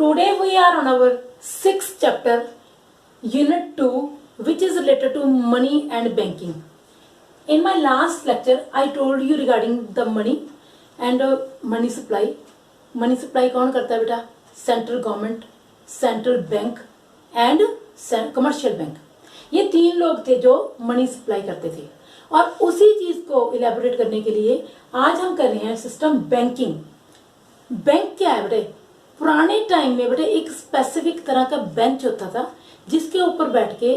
Today we are on our sixth chapter, Unit 2, which is related to money and banking. In my last lecture, I told you regarding the money and money supply. Money supply कौन करता है बेटा? Central government, central bank and commercial bank. ये तीन लोग थे जो money supply करते थे. और उसी चीज को इलेबोरेट करने के लिए आज हम कर रहे हैं सिस्टम बैंकिंग. बैंक क्या है बेटे? पुराने टाइम में बेटे एक स्पेसिफिक तरह का बेंच होता था जिसके ऊपर बैठ के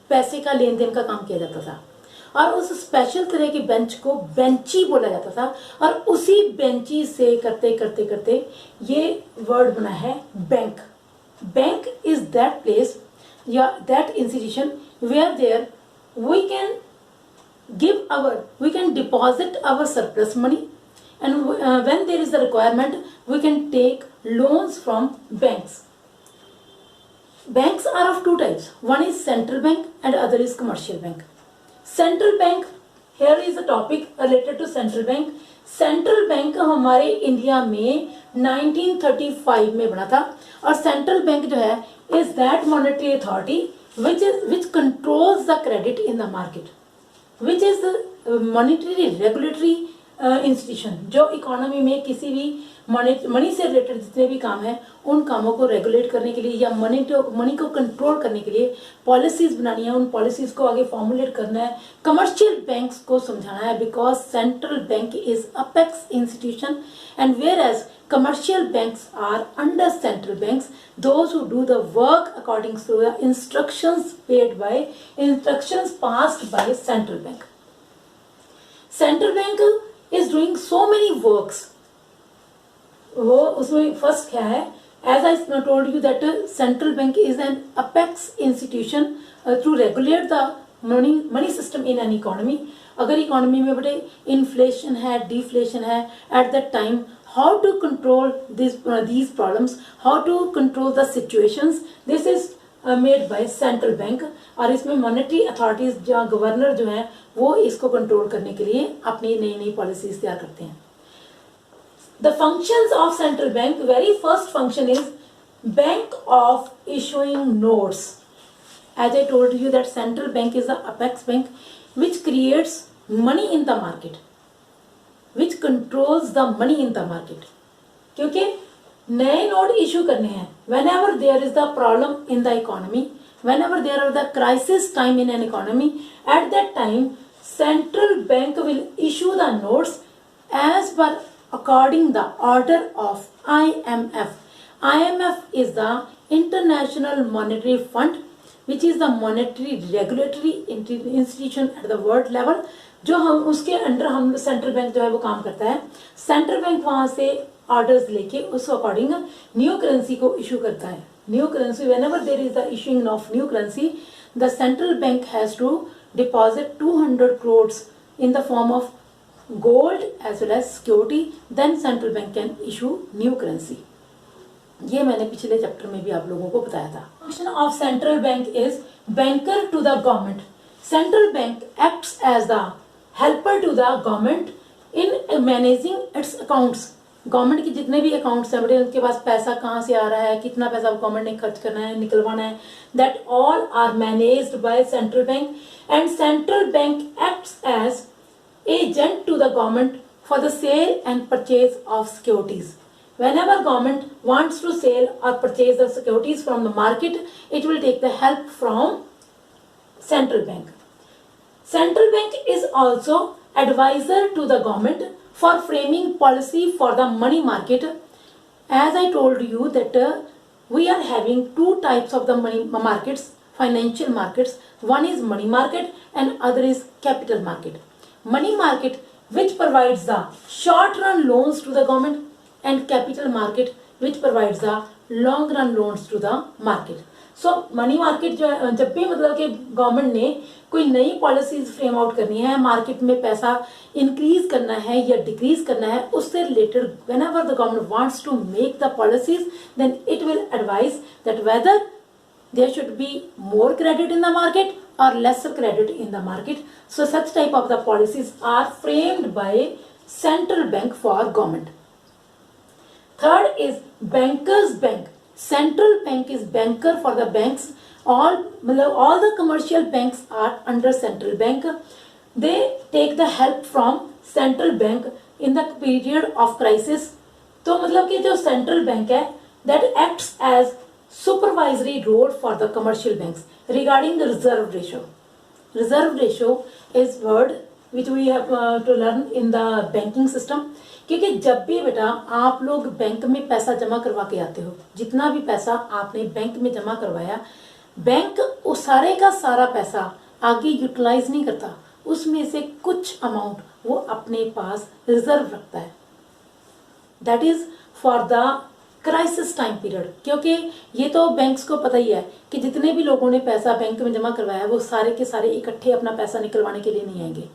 पैसे का लेन देन का काम किया जाता था. और उस स्पेशल तरह के बेंच को बेंची बोला जाता था. और उसी बेंची से करते करते करते ये वर्ड बना है bank. Bank is that place या that institution where there we can we can deposit our surplus money, and when there is a requirement we can take loans from banks. Banks are of two types. One is central bank and other is commercial bank. Central bank, here is a topic related to central bank. Central bank हमारे India में 1935 में बना था. और central bank जो है is that monetary authority which controls the credit in the market, which is the monetary regulatory institution जो economy में किसी भी मनी से रिलेटेड जितने भी काम हैं उन कामों को रेगुलेट करने के लिए या मनी को कंट्रोल करने के लिए पॉलिसीज बनानी है, उन पॉलिसीज को आगे फॉर्मुलेट करना है, कमर्शियल बैंक्स को समझाना है. Because central bank is apex institution and whereas commercial banks are under central banks, those who do the work according to the instructions passed by central bank. Central bank is doing so many works. वो उसमें first क्या है? As I told you that central bank is an apex institution to regulate the money system in an economy. अगर economy में बड़े inflation है, deflation है, at that time how to control these problems, how to control the situations, this is made by central bank. और इसमें monetary authorities जो governor जो हैं वो इसको कंट्रोल करने के लिए अपनी नई नई पॉलिसीज तैयार करते हैं. The functions of central bank, very first function is bank of issuing notes. As I told you that central bank is the apex bank which creates money in the market, which controls the money in the market. क्योंकि नए note issue करने हैं whenever there is the problem in the economy, whenever there are the crisis time in an economy, at that time central bank will issue the notes as per according the order of IMF. IMF is the International Monetary Fund, which is the monetary regulatory institution at the world level. जो हम उसके under हम central bank जो है वो काम करता है. सेंट्रल बैंक वहां से ऑर्डर्स लेके उस अकॉर्डिंग न्यू करेंसी को इशू करता है. New currency whenever there is the issuing of new currency, the central bank has to deposit 200 crores in the form of gold as well as security. Then central bank can issue new currency. ये मैंने पिछले chapter में भी आप लोगों को बताया था. Function of central bank is banker to the government. Central bank acts as the helper to the government in managing its accounts. Government के जितने भी अकाउंट्स हैं बड़े उनके पास पैसा कहाँ से आ रहा है, कितना पैसा गवर्नमेंट ने खर्च करना है, निकलवाना है, that all are managed by central bank. And central bank acts as agent to the government for the sale and purchase of securities. Whenever government wants to sell or purchase the securities from the market, it will take the help from central bank. Central bank is also advisor to the government for framing policy for the money market. As I told you that we are having two types of the money markets, financial markets. One is money market and other is capital market. Money market which provides the short run loans to the government, and capital market which provides the long run loans to the market. So money market जो है जब भी मतलब कि government ने कोई नई policies frame out करनी है, मार्केट में पैसा इंक्रीज करना है या डिक्रीज करना है, उससे related whenever the government wants to make the policies, then it will advise that whether there should be more credit in the market or lesser credit in the market. So such type of the policies are framed by central bank for government. Third is bankers bank. Central bank is banker for the banks. All मतलब all the commercial banks are under central bank. They take the help from central bank in the period of crisis. तो मतलब कि जो central bank है that acts as supervisory role for the commercial banks regarding reserve ratio. Reserve ratio is word which we have to learn in the banking system. क्योंकि जब भी बेटा आप लोग बैंक में पैसा जमा करवा के आते हो, जितना भी पैसा आपने बैंक में जमा करवाया, बैंक उस सारे का सारा पैसा आगे यूटिलाइज नहीं करता. उसमें से कुछ अमाउंट वो अपने पास रिजर्व रखता है. That is for the crisis time period. क्योंकि ये तो बैंक्स को पता ही है कि जितने भी लोगों ने पैसा बैंक में जमा करवाया वो सारे के सारे इकट्ठे अपना पैसा निकलवाने के लिए नहीं आएंगे.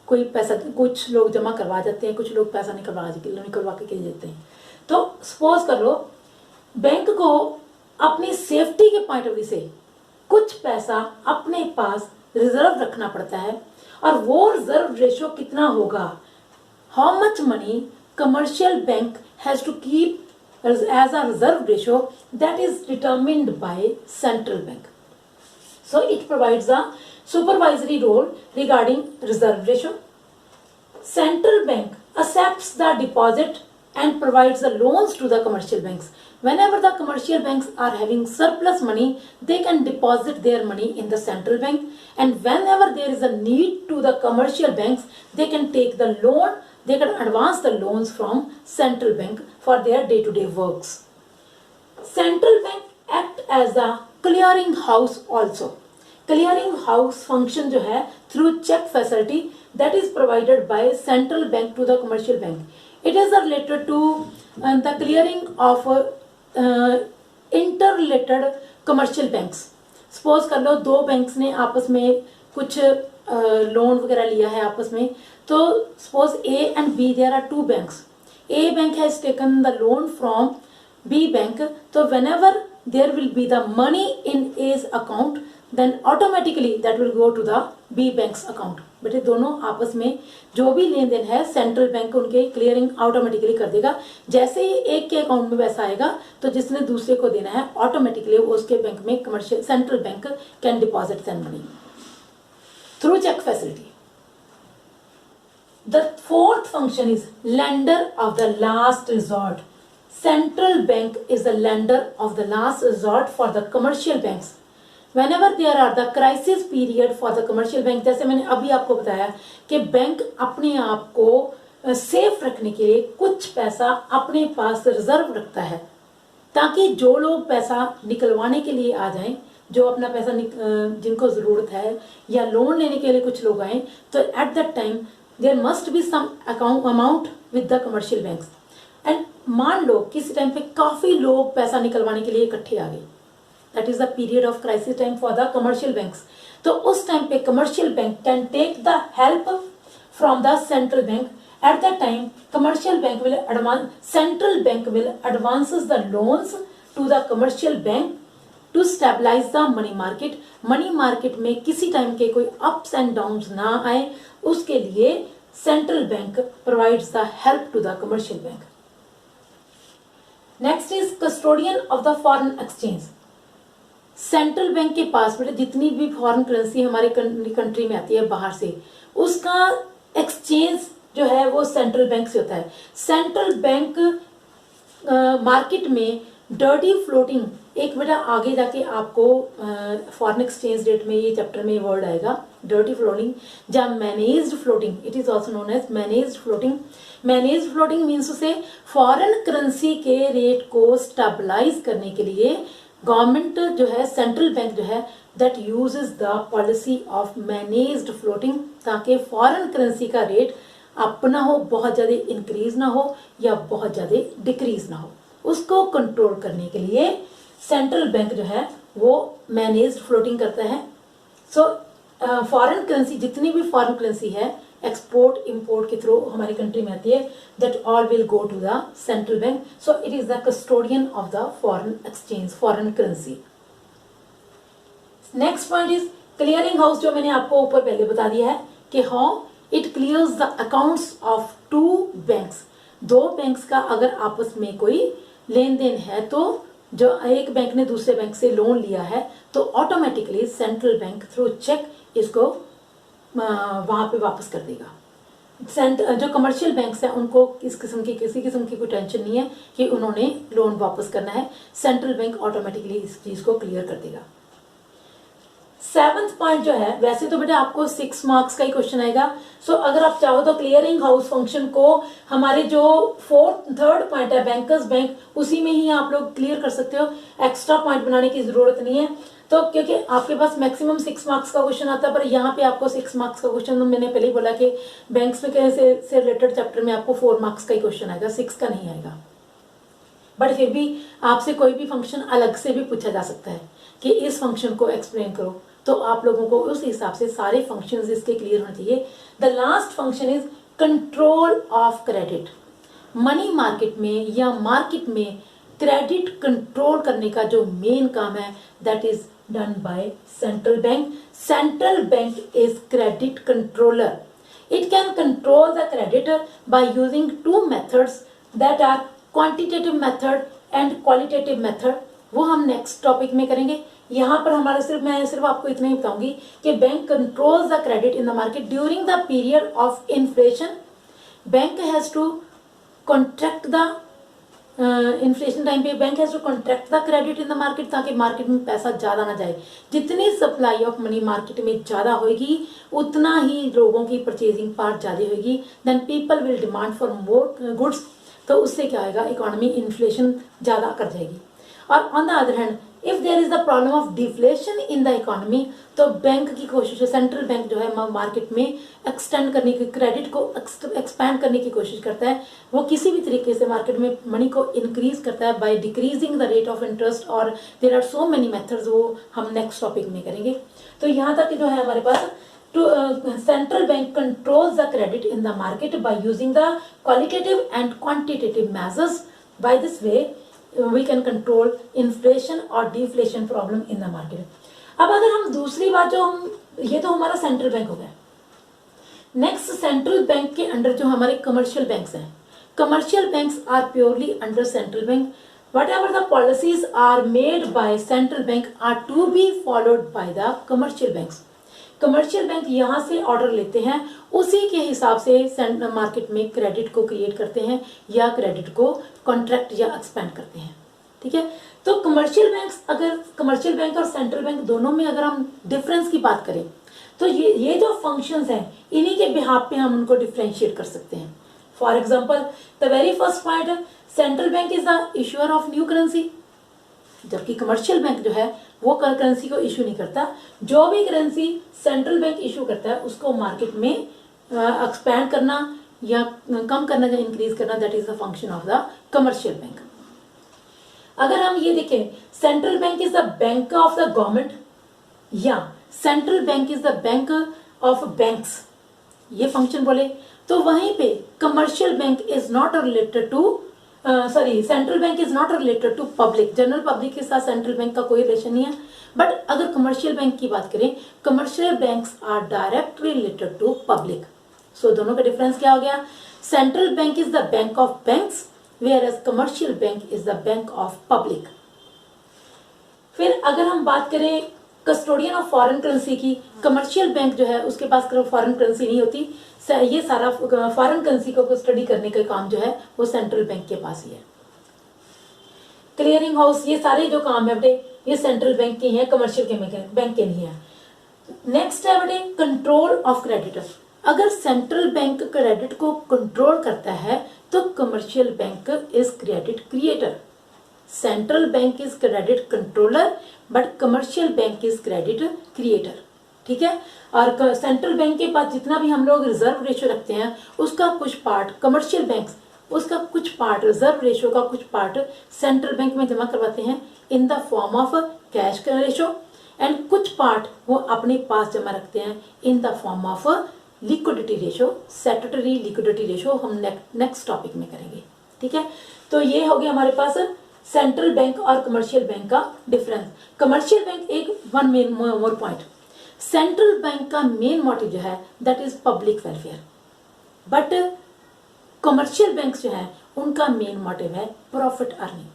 कोई पैसा कुछ लोग जमा करवा जाते हैं, कुछ लोग पैसा निकलवा के देते हैं. तो सपोज कर लो बैंक को अपनी सेफ्टी के पॉइंट ऑफ व्यू से कुछ पैसा अपने पास रिजर्व रखना पड़ता है. और वो रिजर्व रेशियो कितना होगा, how much money commercial bank has to keep as a reserve ratio, that is determined by central bank. So it provides a supervisory role regarding reserve ratio. Central bank accepts the deposit and provides the loans to the commercial banks. Whenever the commercial banks are having surplus money, they can deposit their money in the central bank, and whenever there is a need to the commercial banks, they can take the loan. They can advance the loans from central bank for their day-to-day works. Central bank act as the clearing house also. Clearing house function जो है through check facility that is provided by central bank to the commercial bank. It is related to the clearing of interrelated commercial banks. Suppose कर लो दो banks ने आपस में कुछ loan वगैरह लिया है आपस में. तो suppose A and B, there are two banks. A bank has taken the loan from B bank. So whenever there will be the money in A's account, then automatically that will go to the B bank's account. बेटे दोनों आपस में जो भी लेन then है central bank उनके clearing automatically कर देगा. जैसे ही एक के अकाउंट में पैसा आएगा तो जिसने दूसरे को देना है ऑटोमेटिकली उसके बैंक में commercial central bank can deposit that money through cheque facility. The fourth function is lender of the last resort. Central bank is the lender of the last resort for the commercial banks. Whenever there are the crisis period for the commercial bank, जैसे मैंने अभी आपको बताया कि bank अपने आप को safe रखने के लिए कुछ पैसा अपने पास रिजर्व रखता है ताकि जो लोग पैसा निकलवाने के लिए आ जाएं, जो अपना पैसा जिनको ज़रूरत है या लोन लेने के लिए कुछ लोग आए, तो at that time there must be some amount with the commercial banks. And मान लो किसी टाइम पे काफी लोग पैसा निकलवाने के लिए इकट्ठे आ गए, that is the period of crisis time for the commercial banks. तो उस टाइम पे commercial bank can take the help from the central bank. At that time commercial bank will central bank will advances the loans to the commercial bank to stabilize the money market. Money market में किसी time के कोई ups and downs ना आए उसके लिए central bank provides the help to the commercial bank. Next is custodian of the foreign exchange. Central bank के पास में जितनी भी फॉरेन करेंसी हमारे कंट्री में आती है बाहर से, उसका एक्सचेंज जो है वो सेंट्रल बैंक से होता है. सेंट्रल बैंक मार्केट में डर्टी फ्लोटिंग, एक बेटा आगे जाके आपको फॉरेन एक्सचेंज रेट में ये चैप्टर में वर्ड आएगा डर्टी फ्लोटिंग या managed floating. It is also known as managed floating. Managed floating means उसे फॉरेन करेंसी के रेट को स्टेबलाइज करने के लिए गवर्नमेंट जो है सेंट्रल बैंक जो है that uses the policy of managed floating, ताकि फॉरेन करेंसी का रेट अप ना हो, बहुत ज्यादा इंक्रीज ना हो या बहुत ज्यादा डिक्रीज ना हो. उसको कंट्रोल करने के लिए सेंट्रल बैंक जो है वो मैनेज्ड फ्लोटिंग करता है. सो फॉरेन करेंसी जितनी भी फॉरेन करेंसी है एक्सपोर्ट इंपोर्ट के थ्रू हमारी कंट्री में आती है, that all will go to the central bank. So it is the custodian of the foreign exchange, foreign currency. Next point is clearing house, जो मैंने आपको ऊपर पहले बता दिया है कि how it clears the accounts of two banks. दो बैंक्स का अगर आपस में कोई लेन देन है, तो जो एक बैंक ने दूसरे बैंक से लोन लिया है, तो automatically central bank through cheque इसको वहां पे वापस कर देगा। जो कमर्शियल बैंक्स हैं उनको किसी किस्म की कोई टेंशन नहीं है कि उन्होंने लोन वापस करना है, सेंट्रल बैंक ऑटोमेटिकली इस चीज को क्लियर कर देगा। 7th पॉइंट जो है, वैसे तो बेटा आपको 6 मार्क्स का ही क्वेश्चन आएगा, सो अगर आप चाहो तो क्लियरिंग हाउस फंक्शन को हमारे जो 3rd पॉइंट है बैंकर्स बैंक, उसी में ही आप लोग क्लियर कर सकते हो, एक्स्ट्रा पॉइंट बनाने की जरूरत नहीं है। तो क्योंकि आपके पास मैक्सिमम 6 मार्क्स का क्वेश्चन आता है, पर यहाँ पे आपको 6 मार्क्स का क्वेश्चन, तो मैंने पहले ही बोला कि बैंक्स में कैसे से रिलेटेड चैप्टर में आपको 4 मार्क्स का ही क्वेश्चन आएगा, 6 का नहीं आएगा। बट फिर भी आपसे कोई भी फंक्शन अलग से भी पूछा जा सकता है कि इस फंक्शन को एक्सप्लेन करो, तो आप लोगों को उस हिसाब से सारे फंक्शंस इसके क्लियर होने चाहिए। The last function is control of credit. Money market में या मार्केट में क्रेडिट कंट्रोल करने का जो मेन काम है, that is done by central bank. Central bank is credit controller. It can control the creditor by using 2 methods that are quantitative method and qualitative method. वो हम नेक्स्ट टॉपिक में करेंगे। यहाँ पर हमारा मैं सिर्फ आपको इतना ही बताऊंगी कि bank controls the credit in the market during the period of inflation. Bank has to contract the inflation time पे bank has to contract the credit in the market, ताकि मार्केट में पैसा ज्यादा ना जाए। जितनी सप्लाई ऑफ मनी मार्केट में ज्यादा होगी, उतना ही लोगों की परचेजिंग पावर ज्यादा होगी, then people will demand for more goods. तो उससे क्या होगा, इकोनॉमी इन्फ्लेशन ज्यादा कर जाएगी। और on the other hand, if there is the problem of deflation in the economy, तो बैंक की कोशिश है, सेंट्रल बैंक जो है मार्केट में एक्सटेंड करने की, क्रेडिट को एक्सपैंड करने की कोशिश करता है। वो किसी भी तरीके से मार्केट में मनी को इंक्रीज करता है by decreasing the rate of interest, और there are so many methods, वो हम नेक्स्ट टॉपिक में करेंगे। तो यहाँ तक जो है हमारे पास central bank controls the credit in the market by using the qualitative and quantitative measures. By this way we can control inflation or deflation problem in the market. अब अगर हम दूसरी बात जो हम, ये तो हमारा सेंट्रल बैंक हो गया। नेक्स्ट, सेंट्रल बैंक के अंडर जो हमारे कमर्शियल बैंक्स हैं, commercial banks are purely under central bank. whatever the policies are made by central bank are to be followed by the commercial banks. Commercial bank यहाँ से order लेते हैं, उसी के हिसाब से मार्केट में क्रेडिट को क्रिएट करते हैं या क्रेडिट को कॉन्ट्रैक्ट या एक्सपेंड करते हैं। ठीक है, तो कमर्शियल बैंक्स, अगर कमर्शियल बैंक और सेंट्रल बैंक दोनों में अगर हम डिफरेंस की बात करें, तो ये जो फंक्शंस हैं, इन्हीं के बिहाफ पे हम उनको डिफ्रेंशिएट कर सकते हैं। For example, the very first point, central bank is the issuer of new currency, जबकि कमर्शियल बैंक जो है वो करेंसी को इशू नहीं करता। जो भी करेंसी सेंट्रल बैंक इशू करता है उसको मार्केट में एक्सपैंड करना या कम करना या इंक्रीज करना, that is the function of the commercial bank. अगर हम ये देखें, central bank is the bank of the government या central bank is the bank of banks, ये फंक्शन बोले, तो वहीं पे commercial bank is not related to central bank is not related to public, general public के साथ central bank का कोई रिलेशन नहीं है। बट अगर कमर्शियल बैंक की बात करें, commercial banks are directly related to public. So दोनों का डिफरेंस क्या हो गया, central bank is the bank of banks, whereas commercial bank is the bank of public. फिर अगर हम बात करें कस्टोडियन ऑफ फॉरेन करेंसी की, कमर्शियल बैंक जो है उसके पास फॉरेन करेंसी नहीं होती, ये सारा फॉरेन करेंसी को स्टडी करने का काम जो है वो सेंट्रल बैंक के पास ही है। क्लियरिंग हाउस, ये सारे जो काम है बेटे ये सेंट्रल बैंक के हैं, कमर्शियल के बैंक के नहीं है। नेक्स्ट है बेटे कंट्रोल ऑफ क्रेडिटर। अगर सेंट्रल बैंक क्रेडिट को कंट्रोल करता है तो commercial bank is credit creator. Central bank is credit controller but commercial bank is credit creator. ठीक है, और सेंट्रल बैंक के पास जितना भी हम लोग रिजर्व रेशियो रखते हैं उसका कुछ पार्ट कमर्शियल बैंक, उसका कुछ पार्ट रिजर्व रेशियो का कुछ पार्ट सेंट्रल बैंक में जमा करवाते हैं in the form of cash ratio, and कुछ पार्ट वो अपने पास जमा रखते हैं in the form of liquidity ratio, statutory liquidity ratio. हम नेक्स्ट टॉपिक में करेंगे। ठीक है, तो ये हो गया हमारे पास सेंट्रल बैंक और कमर्शियल बैंक का डिफरेंस। कमर्शियल बैंक एक one main more point, central bank का मेन मोटिव जो है that is public welfare, but commercial bank जो है उनका मेन मोटिव है profit earning.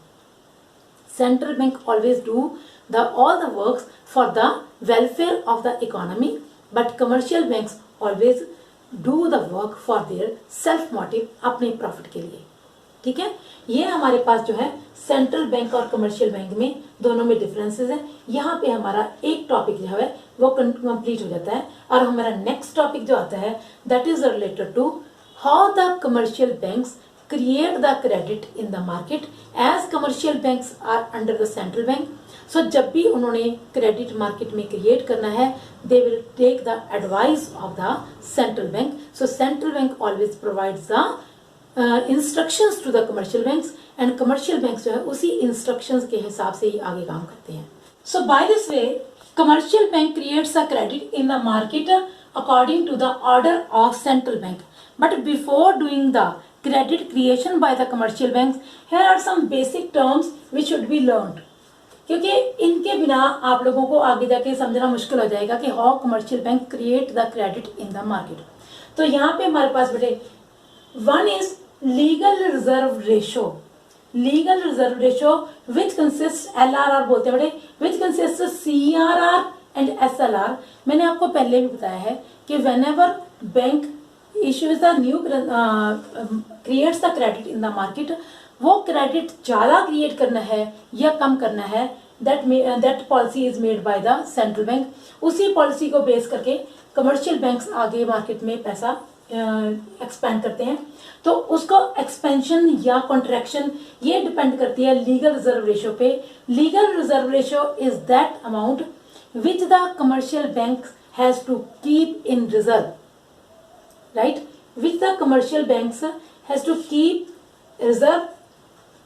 Central bank always do the all the works for the welfare of the economy, but commercial banks always do the work for their self motive, अपने profit के लिए. ठीक है, ये हमारे पास जो है सेंट्रल बैंक और कमर्शियल बैंक में दोनों में डिफरेंसेस है. यहाँ पे हमारा एक टॉपिक जो है वो कंप्लीट हो जाता है और हमारा नेक्स्ट टॉपिक जो आता है that is related to how the commercial banks create the credit in the market as commercial banks are under the central bank. So जब भी उन्होंने क्रेडिट मार्केट में क्रिएट करना है they will take the advice of the central bank. So central bank always provides the instructions to the commercial banks and commercial banks जो है उसी instructions के हिसाब से ही आगे काम करते हैं. So by this way commercial bank creates a credit in the market according to the order of central bank. But before doing the credit creation by the commercial banks, here are some basic terms which should be learned, क्योंकि इनके बिना आप लोगों को आगे जाके समझना मुश्किल हो जाएगा कि how commercial bank create the credit in the market. तो यहाँ पे हमारे पास बेटे one is legal reserve ratio. Legal reserve ratio which consist LRR बोलते हैं बेटे, which consist CRR and SLR. मैंने आपको पहले भी बताया है कि whenever bank issues the new creates the credit in the market, वो क्रेडिट ज़्यादा क्रिएट करना है या कम करना है that policy is made by the central bank. उसी पॉलिसी को बेस करके कमर्शियल बैंक्स आगे मार्केट में पैसा एक्सपेंड करते हैं. तो उसको एक्सपेंशन या कॉन्ट्रैक्शन ये डिपेंड करती है लीगल रिजर्व रेशो पे. Legal reserve ratio is that amount which the commercial bank has to keep in reserve, right, which the commercial banks has to keep reserve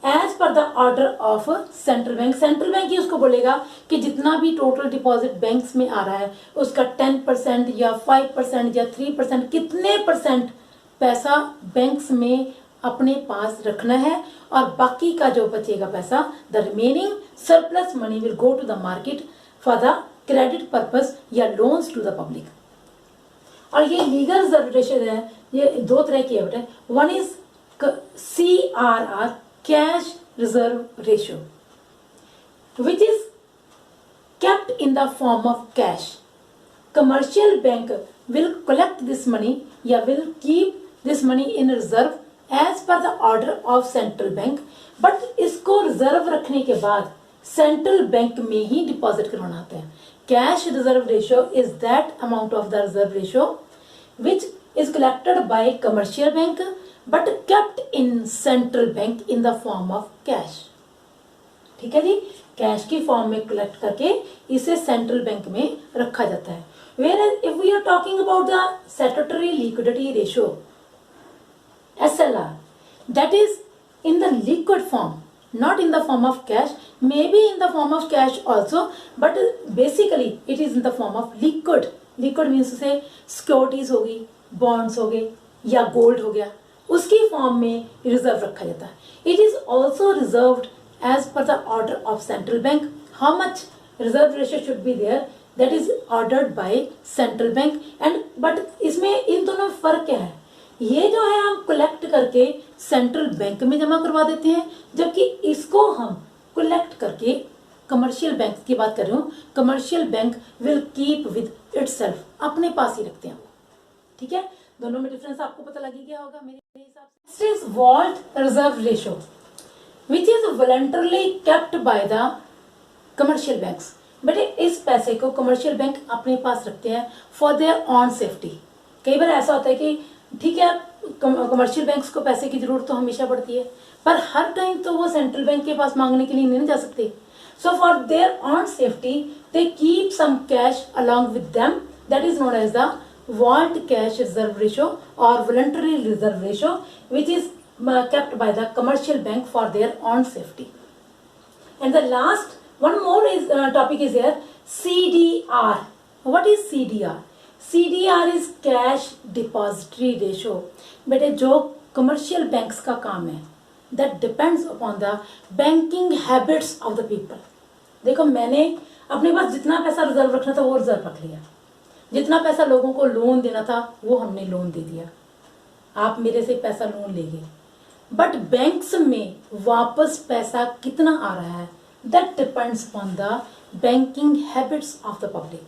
as per the order of central bank. central bank ही उसको बोलेगा कि जितना भी total deposit banks में आ रहा है उसका 10% या 5% या 3% कितने परसेंट पैसा बैंक्स में अपने पास रखना है और बाकी का जो बचेगा पैसा the remaining surplus money will go to the market for the credit purpose या लोन्स टू द पब्लिक. और ये लीगल रिजर्व रेशो है ये दो तरह की है बेटा. One is CRR cash reserve ratio which is kept in the form of cash. Commercial bank will collect this money या will keep this money in reserve as per the order of central bank. but इसको reserve रखने के बाद central bank में ही deposit करवाना होता है. Cash reserve ratio is that amount of the reserve ratio which is collected by commercial bank but kept in central bank in the form of cash. ठीक है जी, कैश की फॉर्म में collect करके इसे सेंट्रल बैंक में रखा जाता है. Whereas if we are talking about the statutory liquidity ratio SLR, that is in the liquid form, not in the form of cash, maybe in the form of cash also, but basically it is in the form of liquid. Liquid means से securities होगी, bonds हो गए या gold हो गया, उसकी form में reserve रखा जाता है. It is also reserved as per the order of central bank. How much reserve ratio should be there that is ordered by central bank. And but इसमें इन दोनों में फर्क क्या है? ये जो है हम कलेक्ट करके सेंट्रल बैंक में जमा करवा देते हैं, जबकि इसको हम कलेक्ट करके कमर्शियल बैंक की बात कर रही हूँ, commercial bank will keep with itself, अपने पास ही रखते हैं वो. ठीक है, दोनों में डिफरेंस आपको पता लग गया होगा मेरे हिसाब से. Next is vault reserve ratio which is voluntarily kept by the commercial banks. बेटे इस पैसे को कमर्शियल बैंक अपने पास रखते हैं फॉर देयर ऑन सेफ्टी. कई बार ऐसा होता है कि ठीक है कमर्शियल बैंक्स को पैसे की जरूरत तो हमेशा पड़ती है, पर हर टाइम तो वो सेंट्रल बैंक के पास मांगने के लिए नहीं जा सकते. So for their own safety, they keep some cash along with them. That is known as the vault cash reserve ratio or voluntary reserve ratio, which is kept by the commercial bank for their own safety. And the last one more is topic is here CDR. What is CDR? CDR is cash depository ratio. बेटे जो commercial banks का काम है that depends upon the banking habits of the people. देखो मैंने अपने पास जितना पैसा रिजर्व रखना था वो रिजर्व रख लिया, जितना पैसा लोगों को लोन देना था वो हमने लोन दे दिया. आप मेरे से पैसा लोन लेंगे, बट बैंक्स में वापस पैसा कितना आ रहा है, that depends on the banking habits of the public.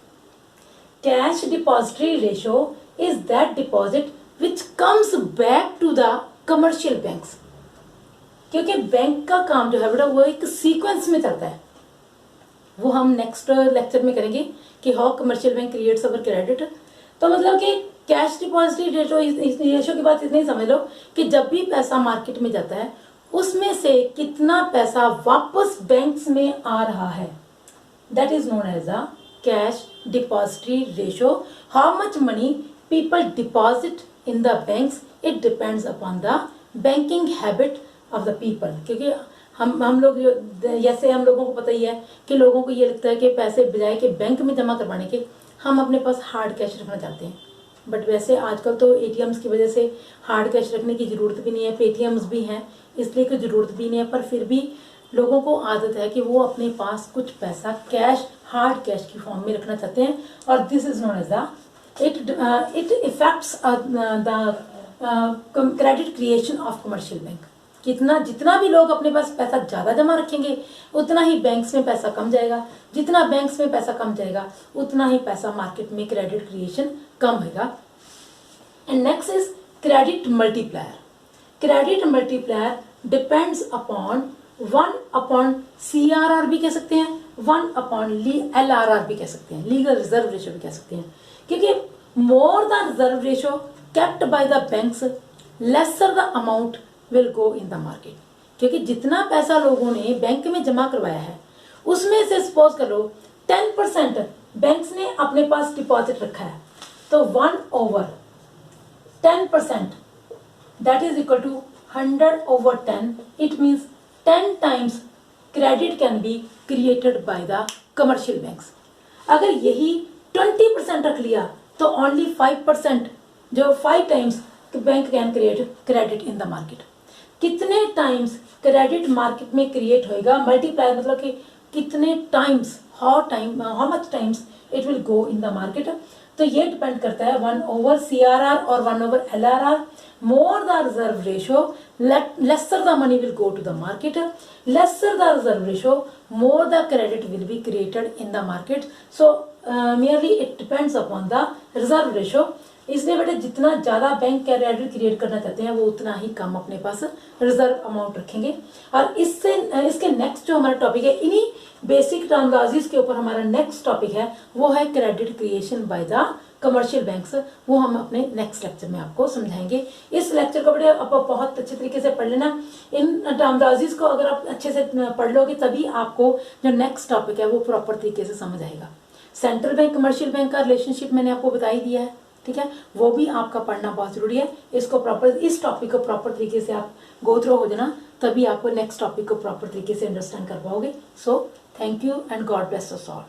Cash depository ratio is that deposit which comes back to the commercial banks. क्योंकि बैंक का काम जो है बेटा वो एक सीक्वेंस में चलता है, वो हम नेक्स्ट लेक्चर में करेंगे कि how commercial bank creates our credit. तो मतलब कि कैश डिपॉजिटरी रेशो, इस रेशो की बात इतनी समझ लो कि जब भी पैसा मार्केट में जाता है उसमें से कितना पैसा वापस बैंक्स में आ रहा है, that is known as a cash depository ratio. How much money people deposit in the banks, it depends upon the banking habit of the people. क्योंकि हम लोग जैसे हम लोगों को पता ही है कि लोगों को ये लगता है कि पैसे बजाय के बैंक में जमा करवाने के हम अपने पास हार्ड कैश रखना चाहते हैं. बट वैसे आजकल तो एटीएम्स की वजह से हार्ड कैश रखने की ज़रूरत भी नहीं है, पेटीएम्स भी हैं, इसलिए कोई ज़रूरत भी नहीं है. पर फिर भी लोगों को आदत है कि वो अपने पास कुछ पैसा कैश, हार्ड कैश की फॉर्म में रखना चाहते हैं. और this is known as the it affects the credit creation of commercial bank. जितना भी लोग अपने पास पैसा ज़्यादा जमा रखेंगे उतना ही बैंक्स में पैसा कम जाएगा, जितना बैंक्स में पैसा कम जाएगा उतना ही पैसा मार्केट में क्रेडिट क्रिएशन कम होगा. And next is credit multiplier. Credit multiplier depends upon 1 CRR भी कह सकते हैं, 1 LRR भी कह सकते हैं, लीगल रिजर्व रेशो भी कह सकते हैं. क्योंकि more the reserve ratio kept by the banks, lesser the amount will go in the market. क्योंकि जितना पैसा लोगों ने बैंक में जमा करवाया है उसमें से सपोज करो 10% बैंक्स ने अपने पास डिपॉजिट रखा है, तो 1/10% that is equal to 100/10. It means 10 times credit can be created by the commercial banks. अगर यही 20% रख लिया तो ओनली 5%, जो 5 times bank can create credit in the market. कितने टाइम्स क्रेडिट मार्केट में क्रिएट होएगा, मल्टीप्लायर मतलब कि कितने times, how much times it will go in the market. तो ये डिपेंड करता है 1/CRR और 1/LRR. More the reserve ratio, lesser the money will go to the market. Lesser the reserve ratio, more the credit will be created in the market. So merely it depends upon the reserve ratio. इसलिए बेटे जितना ज़्यादा bank credit create करना चाहते हैं वो उतना ही कम अपने पास रिजर्व अमाउंट रखेंगे. और इसके नेक्स्ट जो हमारा टॉपिक है, इन्हीं बेसिक टर्मिनोलॉजीज के ऊपर हमारा नेक्स्ट टॉपिक है, वो है credit creation bye the commercial banks. वो हम अपने नेक्स्ट लेक्चर में आपको समझाएंगे. इस लेक्चर को बेटे आप बहुत अच्छे तरीके से पढ़ लेना. इन टर्मिनोलॉजीज को अगर आप अच्छे से पढ़ लोगे तभी आपको जो नेक्स्ट टॉपिक है वो प्रॉपर तरीके से समझ आएगा. सेंट्रल बैंक कमर्शियल बैंक का रिलेशनशिप मैंने आपको बता ही दिया है, ठीक है, वो भी आपका पढ़ना बहुत जरूरी है. इसको प्रॉपर, इस टॉपिक को प्रॉपर तरीके से आप गो थ्रू हो जाना, तभी आपको नेक्स्ट टॉपिक को प्रॉपर तरीके से अंडरस्टैंड कर पाओगे. So thank you and God bless us all.